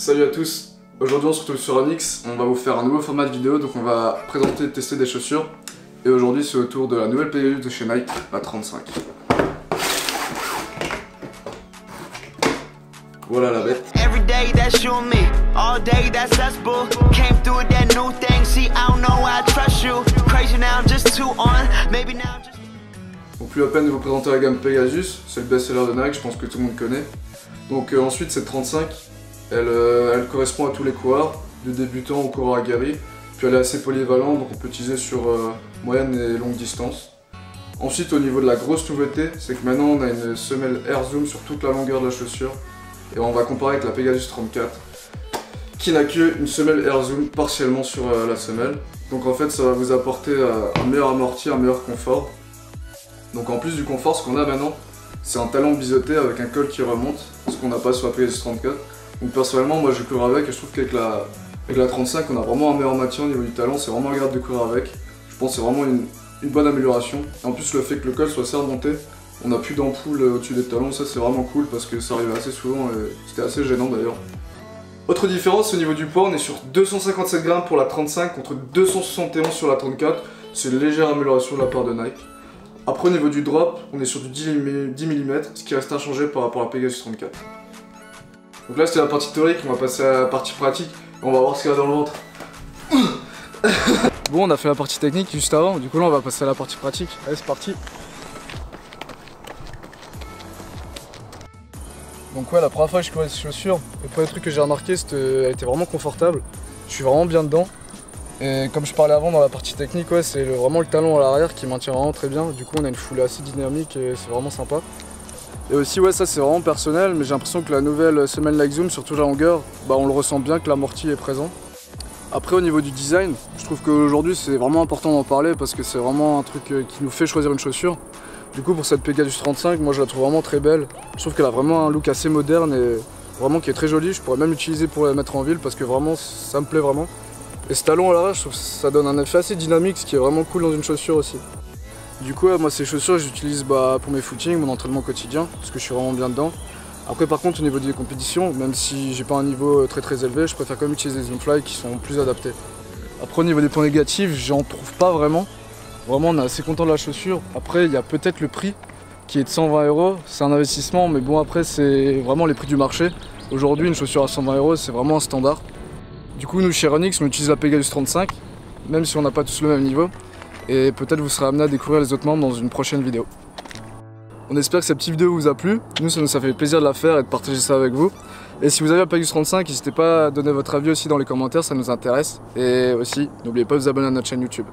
Salut à tous, aujourd'hui on se retrouve sur Onyx, on va vous faire un nouveau format de vidéo, donc on va présenter et tester des chaussures. Et aujourd'hui c'est au tour de la nouvelle Pegasus de chez Nike, la 35. Voilà la bête. Donc plus la peine de vous présenter la gamme Pegasus, c'est le best-seller de Nike, je pense que tout le monde connaît. Donc ensuite cette 35, elle correspond à tous les coureurs, du débutant au coureur aguerri. Puis elle est assez polyvalente, donc on peut utiliser sur moyenne et longue distance. Ensuite au niveau de la grosse nouveauté, c'est que maintenant on a une semelle Air Zoom sur toute la longueur de la chaussure. Et on va comparer avec la Pegasus 34, qui n'a qu'une semelle Air Zoom partiellement sur la semelle. Donc en fait ça va vous apporter un meilleur amorti, un meilleur confort. Donc en plus du confort, ce qu'on a maintenant, c'est un talon biseauté avec un col qui remonte, ce qu'on n'a pas sur la Pegasus 34. Donc personnellement, moi je cours avec et je trouve qu'avec la 35, on a vraiment un meilleur maintien au niveau du talon, c'est vraiment agréable de courir avec. Je pense que c'est vraiment une bonne amélioration. Et en plus le fait que le col soit assez remonté, on n'a plus d'ampoule au-dessus des talons, ça c'est vraiment cool parce que ça arrivait assez souvent et c'était assez gênant d'ailleurs. Autre différence au niveau du poids, on est sur 257 grammes pour la 35 contre 271 sur la 34, c'est une légère amélioration de la part de Nike. Après au niveau du drop, on est sur du 10 mm, ce qui reste inchangé par rapport à la Pegasus 34. Donc là c'était la partie théorique, on va passer à la partie pratique et on va voir ce qu'il y a dans le ventre. Bon, on a fait la partie technique juste avant, du coup là on va passer à la partie pratique. Allez, c'est parti. Donc ouais, la première fois que je courais ces chaussures, le premier truc que j'ai remarqué c'était qu'elle était vraiment confortable. Je suis vraiment bien dedans. Et comme je parlais avant dans la partie technique, ouais, c'est vraiment le talon à l'arrière qui maintient vraiment très bien. Du coup on a une foulée assez dynamique et c'est vraiment sympa. Et aussi ouais, ça c'est vraiment personnel, mais j'ai l'impression que la nouvelle semelle Nike Zoom sur toute la longueur, bah, on le ressent bien que l'amorti est présent. Après au niveau du design, je trouve qu'aujourd'hui c'est vraiment important d'en parler parce que c'est vraiment un truc qui nous fait choisir une chaussure. Du coup pour cette Pegasus 35, moi je la trouve vraiment très belle. Je trouve qu'elle a vraiment un look assez moderne et vraiment qui est très joli. Je pourrais même l'utiliser pour la mettre en ville parce que vraiment ça me plaît vraiment. Et ce talon à l'arrière, je trouve que ça donne un effet assez dynamique, ce qui est vraiment cool dans une chaussure aussi. Du coup moi ces chaussures j'utilise pour mes footings, mon entraînement quotidien, parce que je suis vraiment bien dedans. Après par contre au niveau des compétitions, même si j'ai pas un niveau très élevé, je préfère quand même utiliser des Zoomfly qui sont plus adaptés. Après au niveau des points négatifs, j'en trouve pas vraiment. Vraiment on est assez content de la chaussure. Après il y a peut-être le prix qui est de 120 €, c'est un investissement, mais bon après c'est vraiment les prix du marché. Aujourd'hui une chaussure à 120 € c'est vraiment un standard. Du coup nous chez Onyx on utilise la Pegasus 35, même si on n'a pas tous le même niveau. Et peut-être vous serez amené à découvrir les autres membres dans une prochaine vidéo. On espère que cette petite vidéo vous a plu. Nous ça nous a fait plaisir de la faire et de partager ça avec vous. Et si vous avez la Pegasus 35, n'hésitez pas à donner votre avis aussi dans les commentaires, ça nous intéresse. Et aussi n'oubliez pas de vous abonner à notre chaîne YouTube.